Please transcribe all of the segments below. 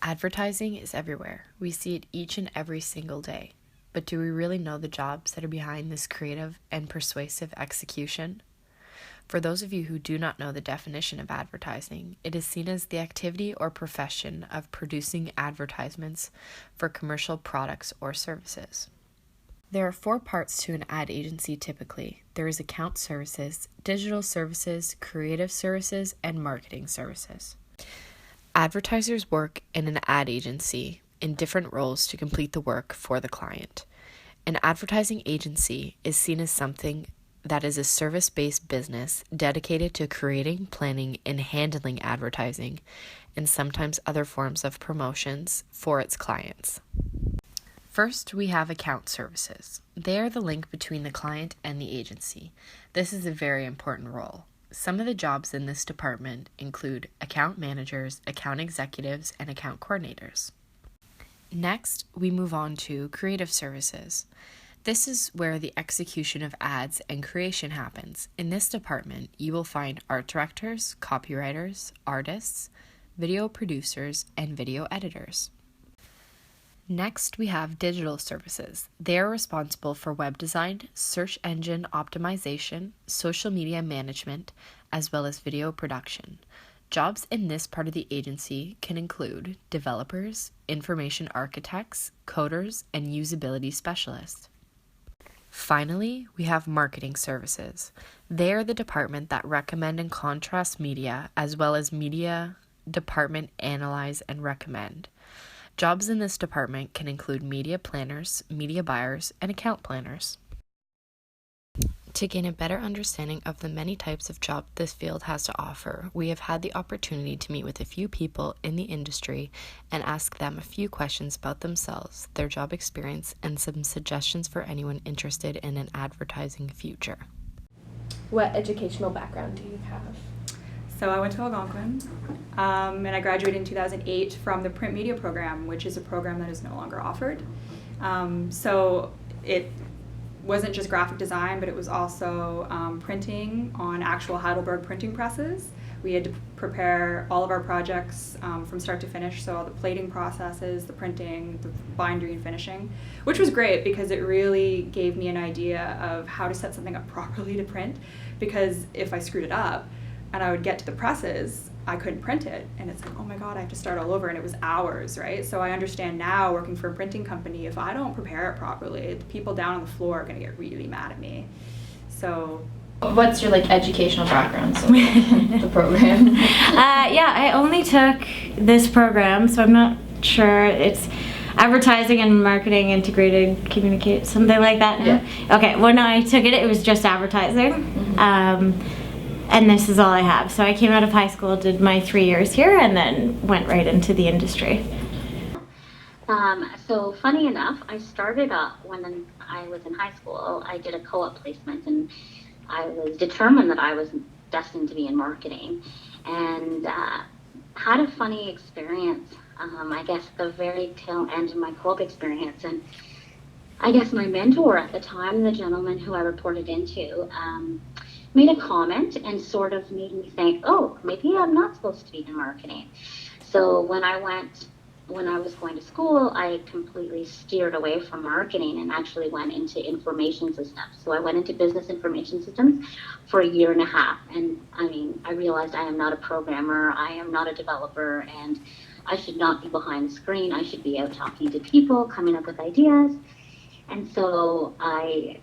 Advertising is everywhere. We see it each and every single day. But do we really know the jobs that are behind this creative and persuasive execution? For those of you who do not know the definition of advertising, it is seen as the activity or profession of producing advertisements for commercial products or services. There are 4 parts to an ad agency typically. There is account services, digital services, creative services, and marketing services. Advertisers work in an ad agency in different roles to complete the work for the client. An advertising agency is seen as something that is a service-based business dedicated to creating, planning, and handling advertising, and sometimes other forms of promotions for its clients. First, we have account services. They are the link between the client and the agency. This is a very important role. Some of the jobs in this department include account managers, account executives, and account coordinators. Next, we move on to creative services. This is where the execution of ads and creation happens. In this department, you will find art directors, copywriters, artists, video producers, and video editors. Next, we have digital services. They are responsible for web design, search engine optimization, social media management, as well as video production. Jobs in this part of the agency can include developers, information architects, coders, and usability specialists. Finally, we have marketing services. They are the department that recommend and contrast media, as well as media department analyze and recommend. Jobs in this department can include media planners, media buyers, and account planners. To gain a better understanding of the many types of jobs this field has to offer, we have had the opportunity to meet with a few people in the industry and ask them a few questions about themselves, their job experience, and some suggestions for anyone interested in an advertising future. What educational background do you have? So I went to Algonquin, and I graduated in 2008 from the print media program, which is a program that is no longer offered. So it wasn't just graphic design, but it was also printing on actual Heidelberg printing presses. We had to prepare all of our projects from start to finish, so all the plating processes, the printing, the bindery and finishing, which was great because it really gave me an idea of how to set something up properly to print, because if I screwed it up, and I would get to the presses, I couldn't print it. And it's like, oh my God, I have to start all over. And it was hours, right? So I understand now, working for a printing company, if I don't prepare it properly, the people down on the floor are gonna get really mad at me. So. What's your educational background, so the program? Yeah, I only took this program, so I'm not sure. It's advertising and marketing integrated communicate, something like that. Yeah. Okay, when I took it, it was just advertising. Mm-hmm. And this is all I have. So I came out of high school, did my 3 years here, and then went right into the industry. So funny enough, I started up when I was in high school. I did a co-op placement, and I was determined that I was destined to be in marketing, and had a funny experience, I guess the very tail end of my co-op experience. And I guess my mentor at the time, the gentleman who I reported into, made a comment and sort of made me think, oh, maybe I'm not supposed to be in marketing. So when I was going to school, I completely steered away from marketing and actually went into information systems. So I went into business information systems for 1.5 years. And I realized I am not a programmer, I am not a developer, and I should not be behind the screen. I should be out talking to people, coming up with ideas. And so I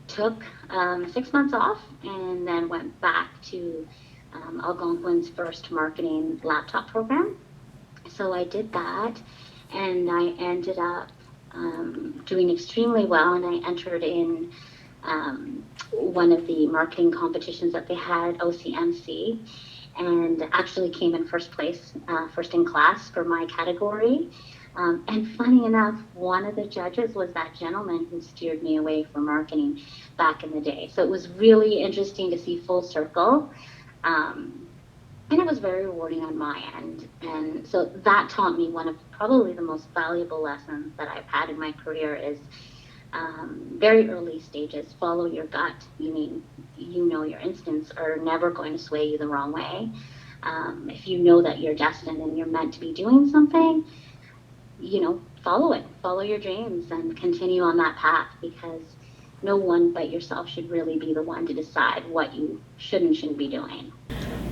took 6 months off and then went back to Algonquin's first marketing laptop program. So I did that, and I ended up doing extremely well, and I entered in one of the marketing competitions that they had, OCMC, and actually came in first place, first in class for my category. And funny enough, one of the judges was that gentleman who steered me away from marketing back in the day. So it was really interesting to see full circle. And it was very rewarding on my end. And so that taught me one of probably the most valuable lessons that I've had in my career is very early stages, follow your gut, meaning your instincts are never going to sway you the wrong way. If you know that you're destined and you're meant to be doing something, follow it, follow your dreams and continue on that path, because no one but yourself should really be the one to decide what you should and shouldn't be doing.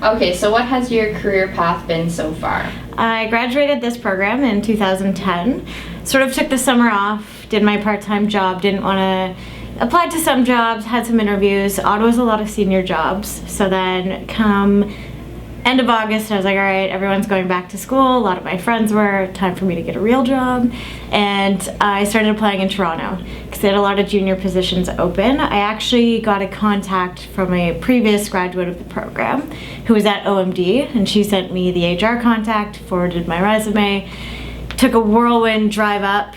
Okay, so what has your career path been so far? I graduated this program in 2010, sort of took the summer off, did my part-time job, didn't want to apply to some jobs, had some interviews. Ottawa's a lot of senior jobs, so then come end of August, I was like, all right, everyone's going back to school. A lot of my friends were. Time for me to get a real job. And I started applying in Toronto because they had a lot of junior positions open. I actually got a contact from a previous graduate of the program who was at OMD, and she sent me the HR contact, forwarded my resume, took a whirlwind drive up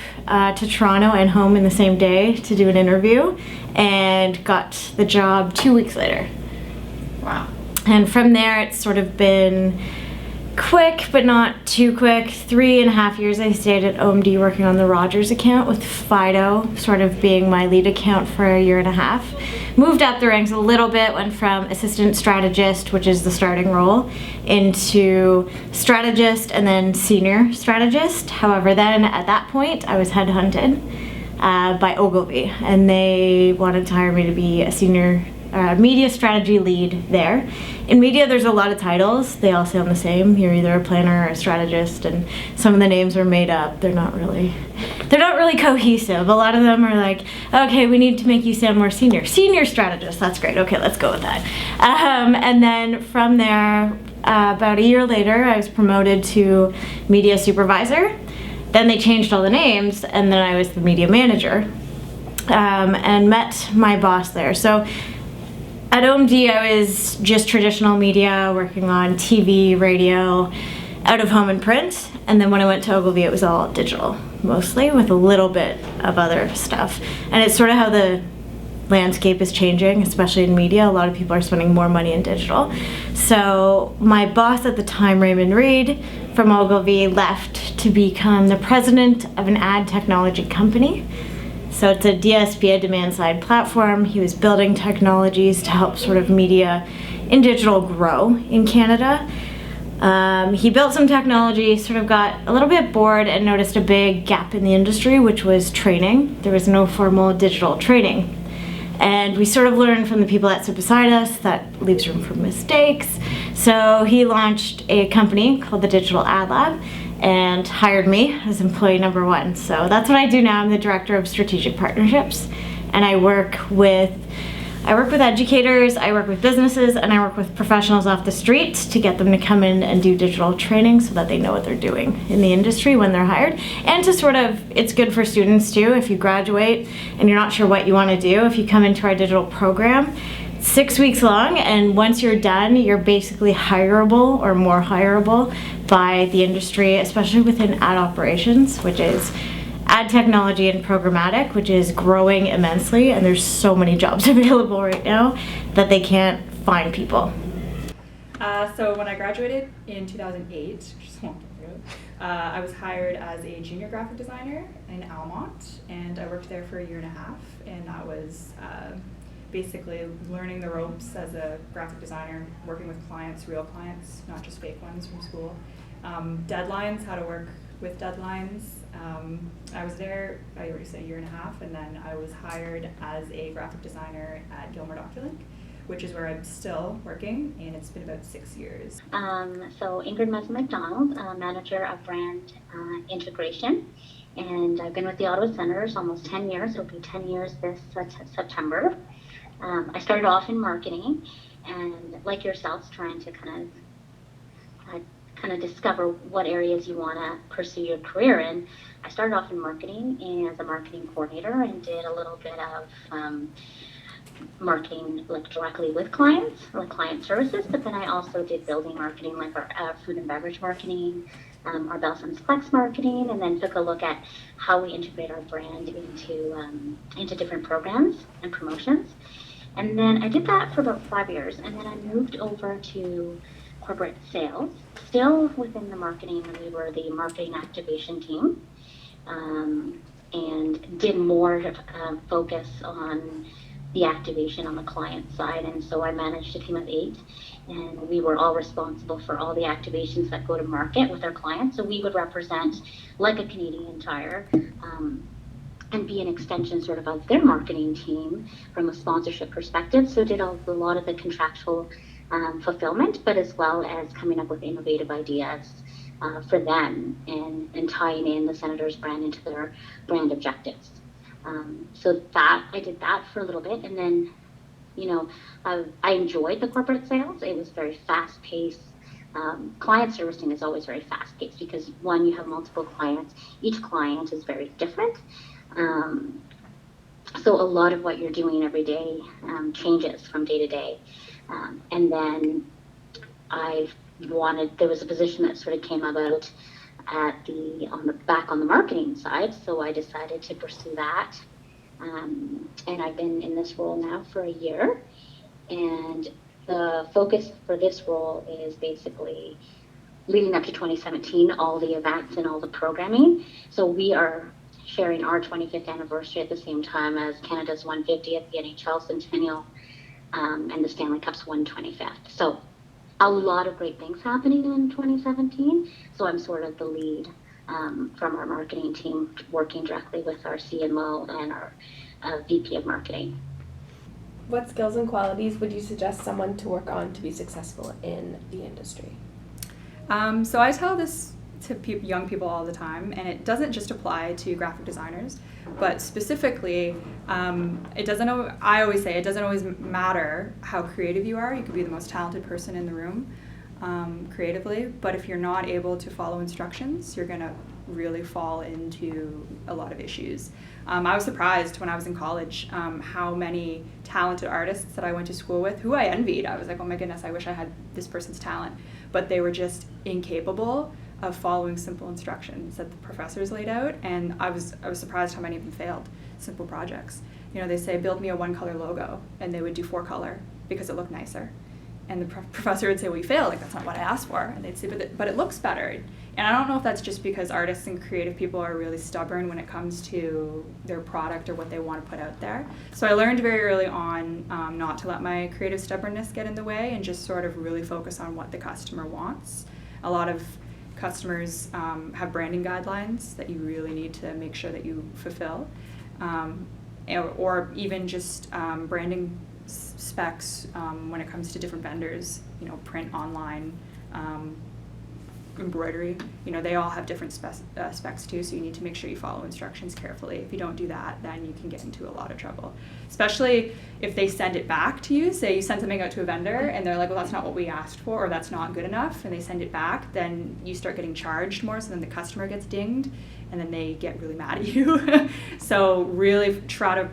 to Toronto and home in the same day to do an interview, and got the job 2 weeks later. Wow. And from there, it's sort of been quick, but not too quick. 3.5 years I stayed at OMD working on the Rogers account, with Fido sort of being my lead account for 1.5 years. Moved up the ranks a little bit, went from assistant strategist, which is the starting role, into strategist and then senior strategist. However, then at that point, I was headhunted by Ogilvy, and they wanted to hire me to be a senior media strategy lead there. In media, there's a lot of titles. They all sound the same. You're either a planner or a strategist, and some of the names are made up. They're not really cohesive. A lot of them are like, okay, we need to make you sound more senior. Senior strategist, that's great. Okay, let's go with that. And then from there, about a year later, I was promoted to media supervisor. Then they changed all the names, and then I was the media manager, and met my boss there. So at OMD, I was just traditional media, working on TV, radio, out of home and print. And then when I went to Ogilvy, it was all digital, mostly, with a little bit of other stuff. And it's sort of how the landscape is changing, especially in media. A lot of people are spending more money in digital. So my boss at the time, Raymond Reed from Ogilvy, left to become the president of an ad technology company. So it's a DSP, a demand-side platform. He was building technologies to help sort of media in digital grow in Canada. He built some technology, sort of got a little bit bored, and noticed a big gap in the industry, which was training. There was no formal digital training. And we sort of learned from the people that sit beside us that leaves room for mistakes. So he launched a company called the Digital Ad Lab and hired me as employee number 1. So that's what I do now. I'm the director of strategic partnerships, and I work with educators, I work with businesses, and I work with professionals off the street to get them to come in and do digital training so that they know what they're doing in the industry when they're hired. And to sort of, it's good for students too. If you graduate and you're not sure what you want to do, if you come into our digital program, 6 weeks long, and once you're done, you're basically hireable or more hireable by the industry, especially within ad operations, which is ad technology and programmatic, which is growing immensely, and there's so many jobs available right now that they can't find people. So when I graduated in 2008, which is a long time ago, I was hired as a junior graphic designer in Almont, and I worked there for 1.5 years, and that was basically learning the ropes as a graphic designer, working with clients, real clients, not just fake ones from school. Deadlines, how to work with deadlines. I was there, I already said 1.5 years, and then I was hired as a graphic designer at Gilmer Doctorlink, which is where I'm still working, and it's been about 6 years. So Ingrid Mesa-McDonald, manager of brand integration, and I've been with the Ottawa Senators almost 10 years. It'll be 10 years this September. I started off in marketing, and like yourselves, trying to kind of discover what areas you want to pursue your career in. I started off in marketing as a marketing coordinator, and did a little bit of marketing like directly with clients, like client services, but then I also did building marketing, like our food and beverage marketing, our Belson's Flex marketing, and then took a look at how we integrate our brand into different programs and promotions. And then I did that for about 5 years, and then I moved over to corporate sales, still within the marketing. We were the marketing activation team, and did more focus on the activation on the client side. And so I managed a team of 8, and we were all responsible for all the activations that go to market with our clients. So we would represent like a Canadian Tire, and be an extension sort of their marketing team from a sponsorship perspective. So did a lot of the contractual fulfillment, but as well as coming up with innovative ideas for them and tying in the Senator's brand into their brand objectives. So that I did that for a little bit, and then I enjoyed the corporate sales. It was very fast paced. Client servicing is always very fast paced because one, you have multiple clients. Each client is very different. So a lot of what you're doing every day changes from day to day. And then there was a position that sort of came about on the marketing side. So I decided to pursue that. And I've been in this role now for a year. And the focus for this role is basically leading up to 2017, all the events and all the programming. So we are sharing our 25th anniversary at the same time as Canada's 150th, the NHL Centennial, and the Stanley Cup's 125th. So a lot of great things happening in 2017. So I'm sort of the lead from our marketing team, working directly with our CMO and our VP of marketing. What skills and qualities would you suggest someone to work on to be successful in the industry? So I tell this to young people all the time, and it doesn't just apply to graphic designers, but specifically, I always say it doesn't always matter how creative you are. You could be the most talented person in the room creatively, but if you're not able to follow instructions, you're going to really fall into a lot of issues. I was surprised when I was in college how many talented artists that I went to school with, who I envied. I was like, oh my goodness, I wish I had this person's talent. But they were just incapable of following simple instructions that the professors laid out, and I was surprised how many of them failed simple projects. They say, build me a one-color logo, and they would do four-color because it looked nicer. And the professor would say, well, you failed, like that's not what I asked for. And they'd say, but it looks better. And I don't know if that's just because artists and creative people are really stubborn when it comes to their product or what they want to put out there. So I learned very early on not to let my creative stubbornness get in the way and just sort of really focus on what the customer wants. A lot of customers have branding guidelines that you really need to make sure that you fulfill, or even just branding specs when it comes to different vendors, print, online, embroidery, they all have different specs too, so you need to make sure you follow instructions carefully. If you don't do that, then you can get into a lot of trouble, especially if they send it back to you. Say you send something out to a vendor and they're like, well, that's not what we asked for, or that's not good enough, and they send it back, then you start getting charged more, so then the customer gets dinged, and then they get really mad at you. So really try to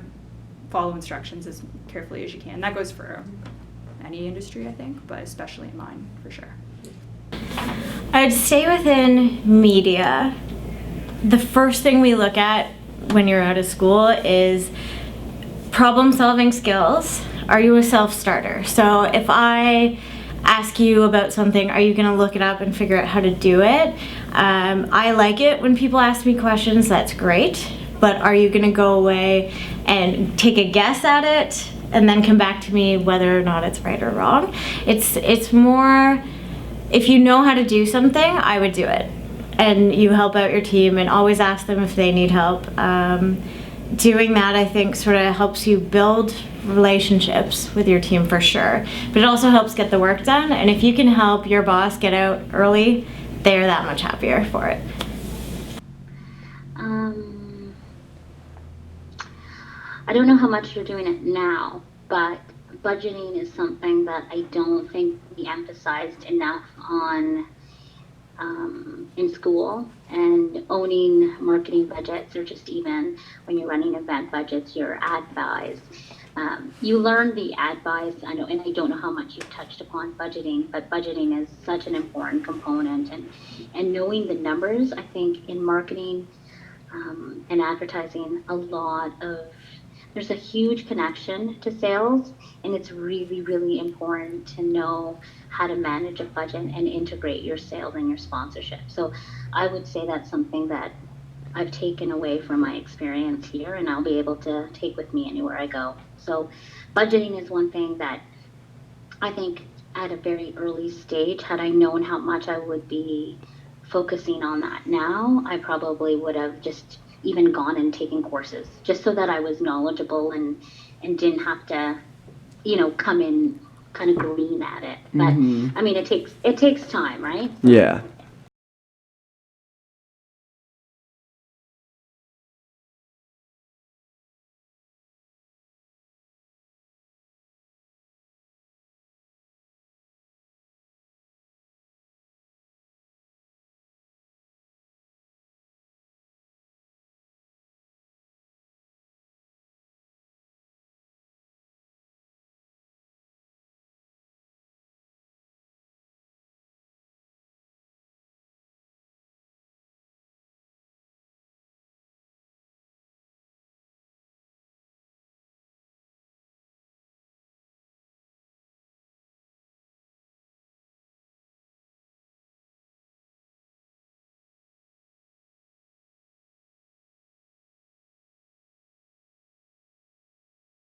follow instructions as carefully as you can. That goes for any industry, I think, but especially in mine, for sure. I'd stay within media. The first thing we look at when you're out of school is problem-solving skills. Are you a self-starter? So if I ask you about something, are you going to look it up and figure out how to do it? I like it when people ask me questions, that's great. But are you going to go away and take a guess at it and then come back to me whether or not it's right or wrong? It's more, if you know how to do something, I would do it. And you help out your team and always ask them if they need help. Doing that, I think, sort of helps you build relationships with your team for sure. But it also helps get the work done. And if you can help your boss get out early, they're that much happier for it. I don't know how much you're doing it now, but budgeting is something that I don't think we emphasized enough on in school, and owning marketing budgets, or just even when you're running event budgets, your ad buys. You learn the ad buys, I know, and I don't know how much you've touched upon budgeting, but budgeting is such an important component, and knowing the numbers, I think in marketing and advertising, there's a huge connection to sales, and it's really, really important to know how to manage a budget and integrate your sales and your sponsorship. So I would say that's something that I've taken away from my experience here, and I'll be able to take with me anywhere I go. So budgeting is one thing that I think at a very early stage. Had I known how much I would be focusing on that now, I probably would have just even gone and taken courses just so that I was knowledgeable and didn't have to, come in kind of green at it. But I mean, it takes time, right? Yeah.